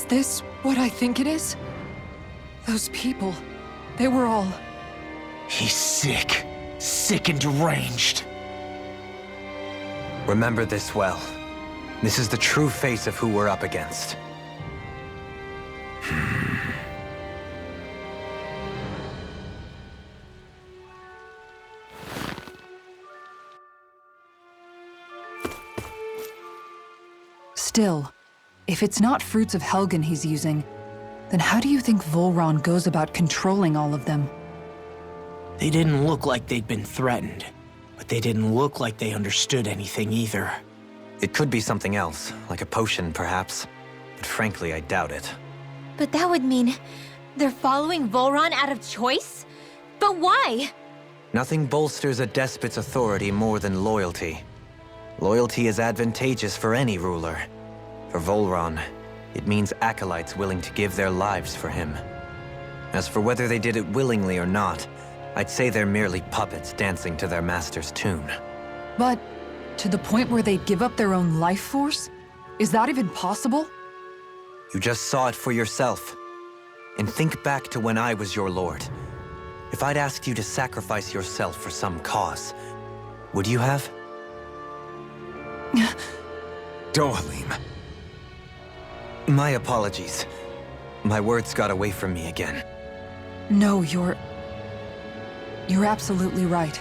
Is this what I think it is? Those people, they were all... He's sick. Sick and deranged. Remember this well. This is the true face of who we're up against. Still, if it's not Fruits of Helgen he's using, then how do you think Volron goes about controlling all of them? They didn't look like they'd been threatened, but they didn't look like they understood anything either. It could be something else, like a potion perhaps, but frankly I doubt it. But that would mean they're following Volron out of choice? But why? Nothing bolsters a despot's authority more than loyalty. Loyalty is advantageous for any ruler. For Volron, it means acolytes willing to give their lives for him. As for whether they did it willingly or not, I'd say they're merely puppets dancing to their master's tune. But to the point where they'd give up their own life force? Is that even possible? You just saw it for yourself. And think back to when I was your lord. If I'd asked you to sacrifice yourself for some cause, would you have? Dohalim. My apologies. My words got away from me again. No, you're absolutely right.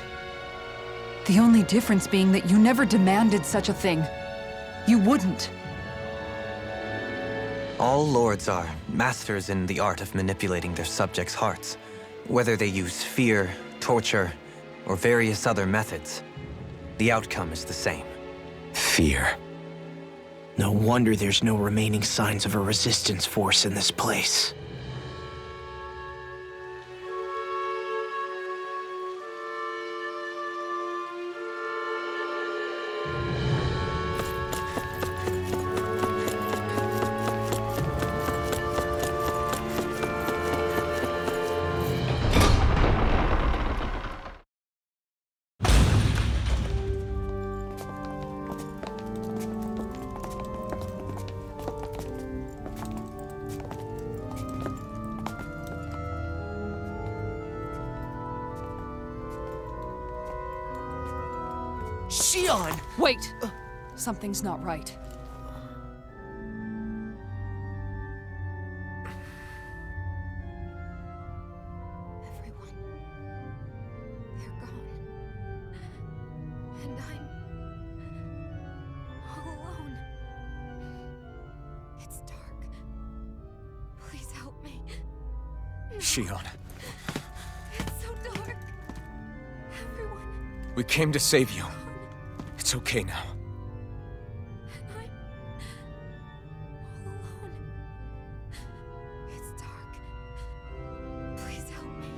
The only difference being that you never demanded such a thing. You wouldn't. All lords are masters in the art of manipulating their subjects' hearts. Whether they use fear, torture, or various other methods, the outcome is the same. Fear. No wonder there's no remaining signs of a resistance force in this place. Shionne! Wait! Something's not right. Everyone. They're gone. And I'm all alone. It's dark. Please help me. Shionne, It's so dark. Everyone. we came to save you. It's okay now. And I'm all alone. It's dark. Please help me.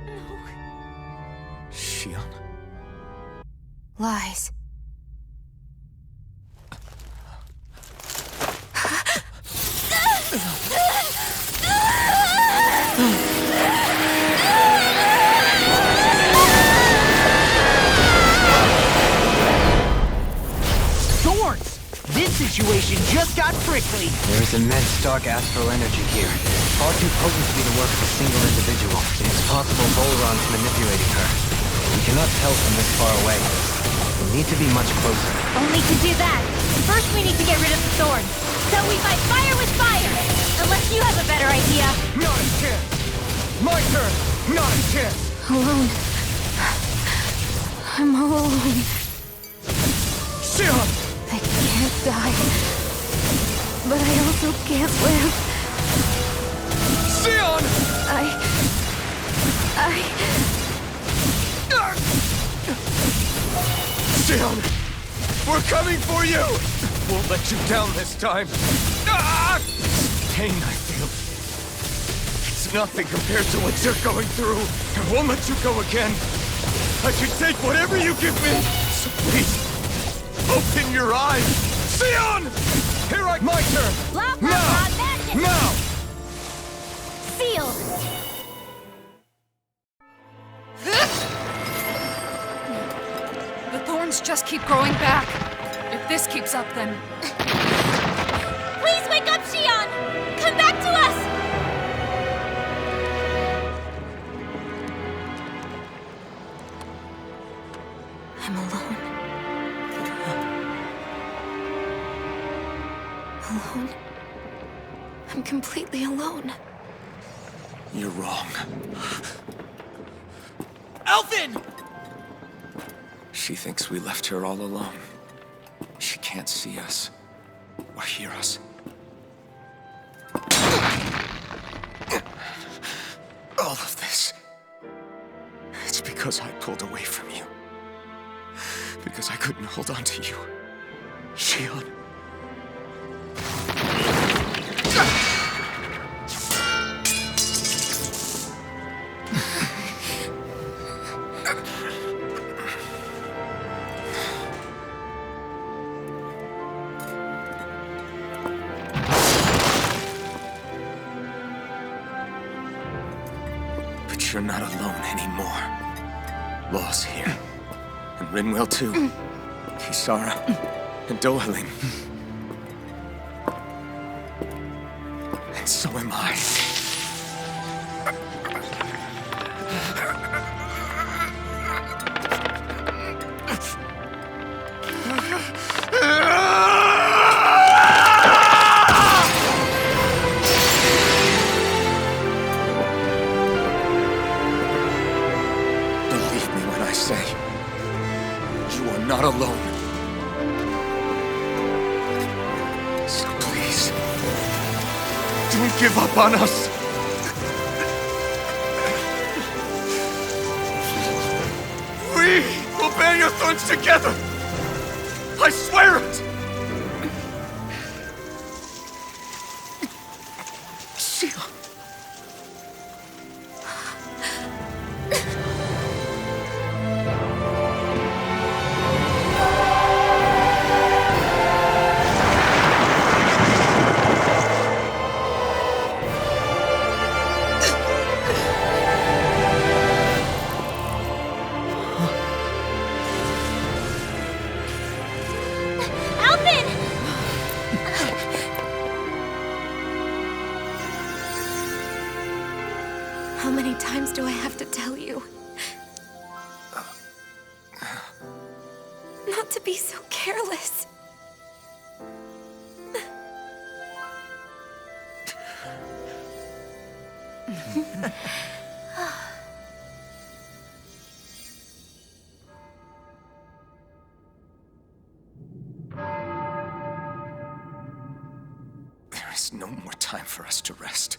No. Shionne. Lies. This situation just got prickly. There is immense dark astral energy here. Far too potent to be the work of a single individual. It's possible Volron's manipulating her. We cannot tell from this far away. We need to be much closer. Only to do that, first we need to get rid of the thorns. So we fight fire with fire! Unless you have a better idea. Not a chance! My turn! Not a chance! Alone. I'm all alone. Shionne! I can't die. But I also can't live. Shionne! Shionne! We're coming for you! Won't let you down this time. Ah! Pain I feel. It's nothing compared to what you're going through. I won't let you go again. I can take whatever you give me. So please, open your eyes. Shionne! Here my turn! Blah, blah, blah, magic! Now! Sealed! The thorns just keep growing back. If this keeps up, then... Please wake up, Shionne! I'm alone. Alone? I'm completely alone. You're wrong. Alphen! She thinks we left her all alone. She can't see us or hear us. All of this. It's because I pulled away from you. Because I couldn't hold on to you. Shion. But you're not alone anymore. Law's here. And Rinwell too. Kisara. And Dohalim. And so am I. Believe me when I say, you are not alone. So please, don't give up on us. We will bear your thorns together. I swear it. Shion. Alphen! How many times do I have to tell you? Not to be so careless. There is no more time for us to rest.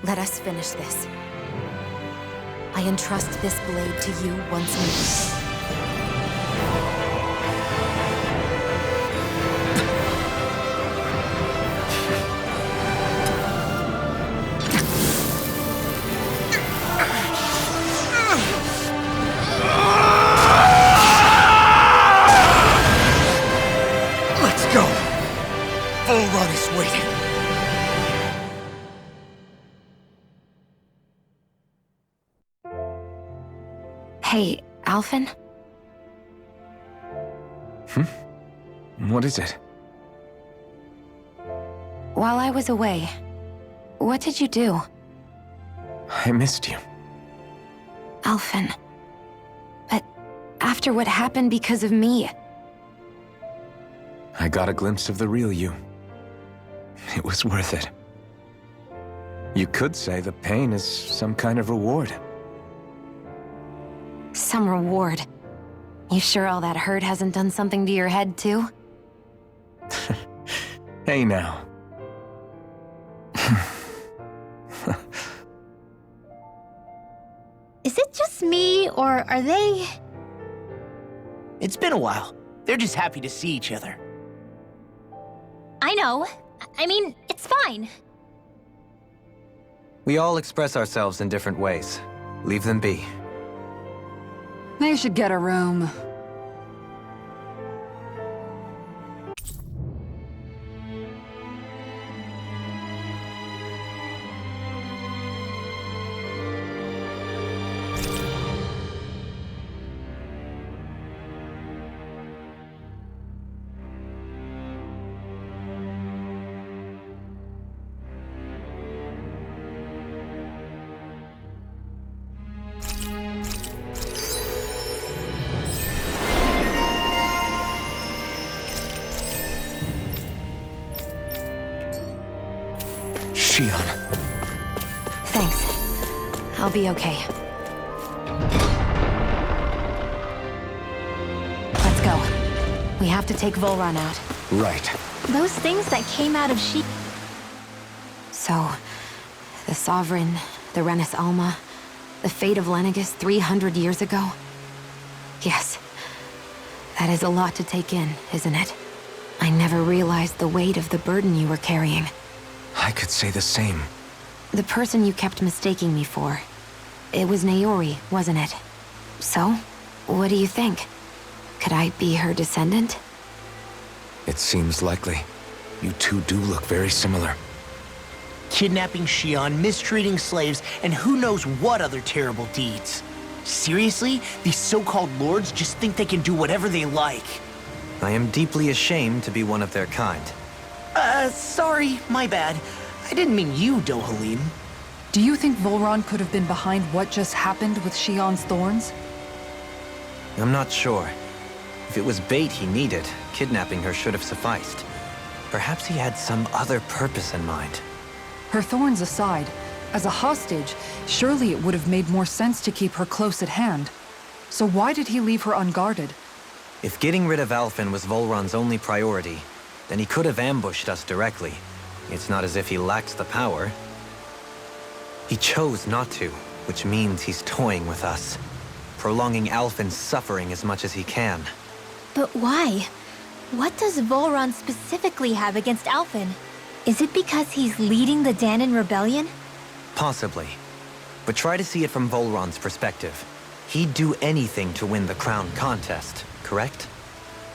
Let us finish this. I entrust this blade to you once more. Let's go. Volron is waiting. Hey, Alphen? What is it? While I was away, what did you do? I missed you. Alphen. But after what happened because of me, I got a glimpse of the real you. It was worth it. You could say the pain is some kind of reward. some reward. You sure all that hurt hasn't done something to your head, too? Hey now. Is it just me, or are they... It's been a while. They're just happy to see each other. I know. I mean, it's fine. We all express ourselves in different ways. Leave them be. They should get a room. Shion. Thanks. I'll be okay. Let's go. We have to take Volron out. Right. Those things that came out of So, the Sovereign, the Renis Alma, the fate of Lenegis 300 years ago? Yes. That is a lot to take in, isn't it? I never realized the weight of the burden you were carrying. I could say the same. The person you kept mistaking me for. It was Naori, wasn't it? So, what do you think? Could I be her descendant? It seems likely. You two do look very similar. Kidnapping Shion, mistreating slaves, and who knows what other terrible deeds. Seriously? These so-called lords just think they can do whatever they like. I am deeply ashamed to be one of their kind. Sorry, my bad. I didn't mean you, Dohalim. Do you think Volron could have been behind what just happened with Shion's thorns? I'm not sure. If it was bait he needed, kidnapping her should have sufficed. Perhaps he had some other purpose in mind. Her thorns aside, as a hostage, surely it would have made more sense to keep her close at hand. So why did he leave her unguarded? If getting rid of Alphen was Volron's only priority, then he could have ambushed us directly. It's not as if he lacks the power. He chose not to, which means he's toying with us, prolonging Alphen's suffering as much as he can. But why? What does Volron specifically have against Alphen? Is it because he's leading the Dahnan rebellion? Possibly. But try to see it from Volron's perspective. He'd do anything to win the crown contest, correct?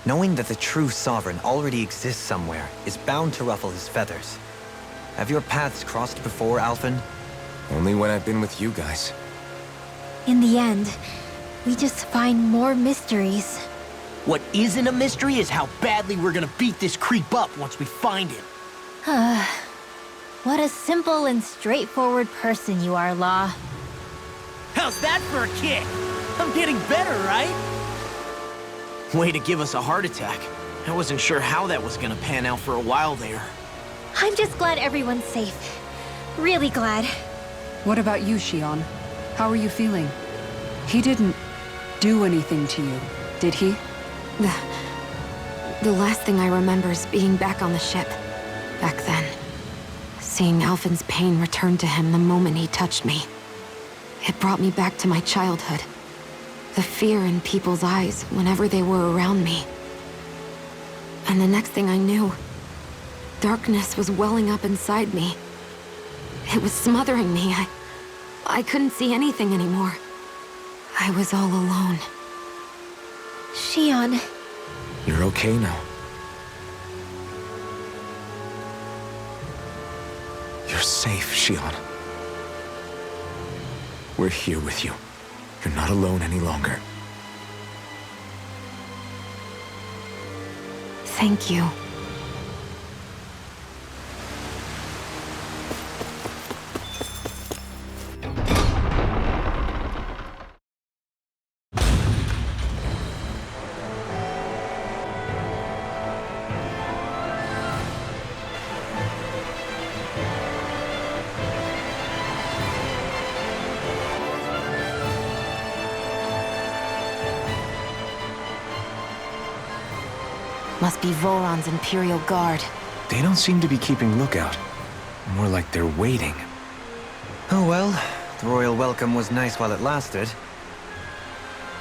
Knowing that the true sovereign already exists somewhere is bound to ruffle his feathers. Have your paths crossed before, Alphen? Only when I've been with you guys. In the end, we just find more mysteries. What isn't a mystery is how badly we're gonna beat this creep up once we find him. What a simple and straightforward person you are, Law. How's that for a kick? I'm getting better, right? Way to give us a heart attack. I wasn't sure how that was gonna pan out for a while there. I'm just glad everyone's safe. Really glad. What about you, Shion? How are you feeling? He didn't do anything to you, did he? The last thing I remember is being back on the ship. Back then. Seeing Alphen's pain return to him the moment he touched me. It brought me back to my childhood. The fear in people's eyes whenever they were around me. And the next thing I knew, darkness was welling up inside me. It was smothering me. I couldn't see anything anymore. I was all alone. Shion. You're okay now. You're safe, Shion. We're here with you. You're not alone any longer. Thank you. Must be Volron's Imperial Guard. They don't seem to be keeping lookout. More like they're waiting. Oh well, the royal welcome was nice while it lasted.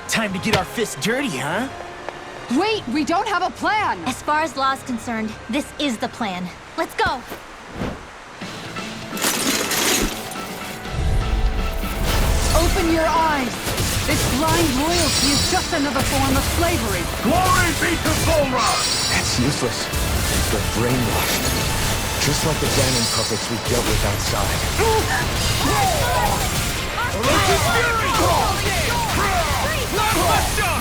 Time to get our fists dirty, huh? Wait, we don't have a plan! As far as Law's concerned, this is the plan. Let's go! Open your eyes! This blind loyalty is just another form of slavery. Glory be to Volron! It's useless. They're brainwashed. Just like the Dahnan puppets we dealt with outside. Olympus Fury! Not left up!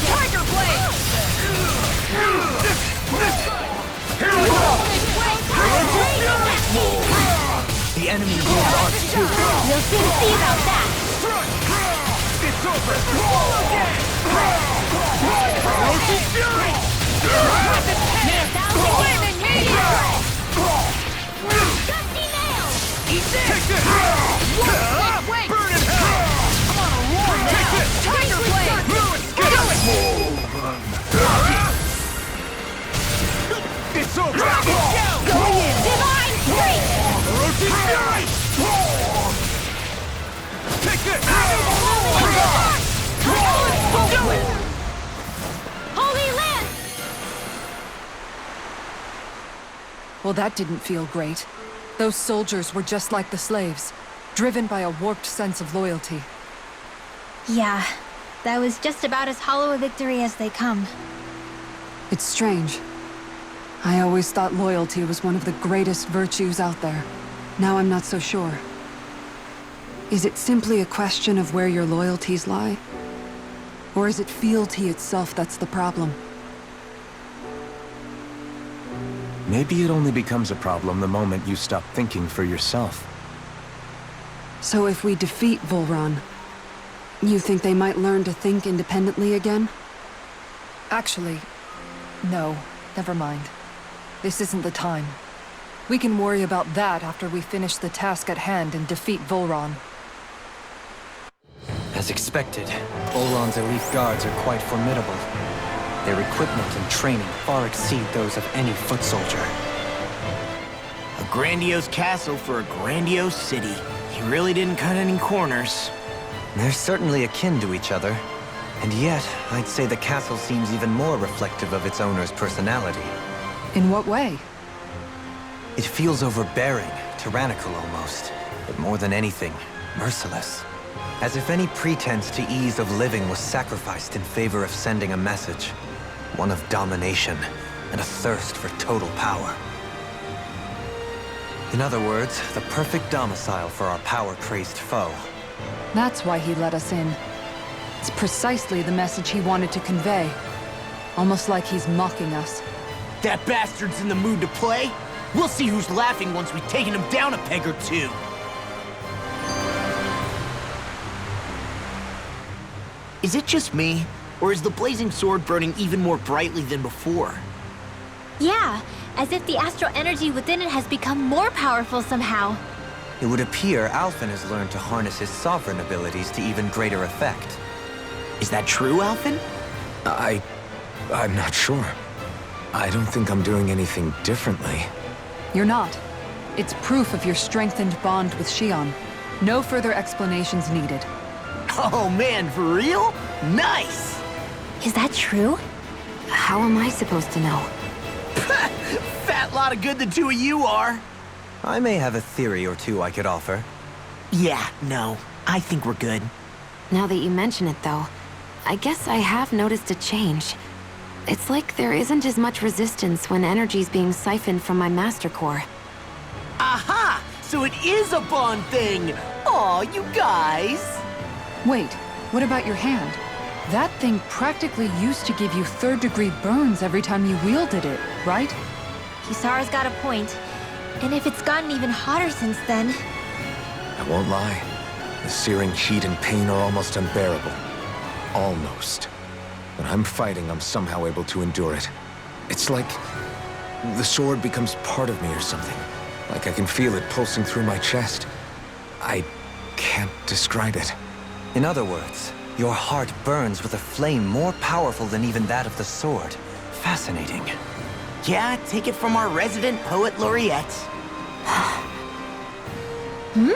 Tiger Blade! Well, that didn't feel great. Those soldiers were just like the slaves, driven by a warped sense of loyalty. Yeah, that was just about as hollow a victory as they come. It's strange. I always thought loyalty was one of the greatest virtues out there. Now I'm not so sure. Is it simply a question of where your loyalties lie? Or is it fealty itself that's the problem? Maybe it only becomes a problem the moment you stop thinking for yourself. So if we defeat Volron, you think they might learn to think independently again? Actually, no, never mind. This isn't the time. We can worry about that after we finish the task at hand and defeat Volron. As expected, Volron's elite guards are quite formidable. Their equipment and training far exceed those of any foot soldier. A grandiose castle for a grandiose city. He really didn't cut any corners. They're certainly akin to each other. And yet, I'd say the castle seems even more reflective of its owner's personality. In what way? It feels overbearing, tyrannical almost. But more than anything, merciless. As if any pretense to ease of living was sacrificed in favor of sending a message. One of domination, and a thirst for total power. In other words, the perfect domicile for our power-crazed foe. That's why he let us in. It's precisely the message he wanted to convey. Almost like he's mocking us. That bastard's in the mood to play? We'll see who's laughing once we've taken him down a peg or two. Is it just me? Or is the blazing sword burning even more brightly than before? Yeah, as if the astral energy within it has become more powerful somehow. It would appear Alphen has learned to harness his sovereign abilities to even greater effect. Is that true, Alphen? I'm not sure. I don't think I'm doing anything differently. You're not. It's proof of your strengthened bond with Xion. No further explanations needed. Oh man, for real? Nice! Is that true? How am I supposed to know? Fat lot of good the two of you are. I may have a theory or two I could offer. Yeah, no. I think we're good. Now that you mention it, though, I guess I have noticed a change. It's like there isn't as much resistance when energy's being siphoned from my Master Core. Aha! So it is a bond thing! Aw, you guys! Wait, what about your hand? That thing practically used to give you third-degree burns every time you wielded it, right? Kisara's got a point. And if it's gotten even hotter since then... I won't lie. The searing heat and pain are almost unbearable. Almost. When I'm fighting, I'm somehow able to endure it. It's like the sword becomes part of me or something. Like I can feel it pulsing through my chest. I can't describe it. In other words, your heart burns with a flame more powerful than even that of the sword. Fascinating. Yeah, take it from our resident poet laureate. Hmm?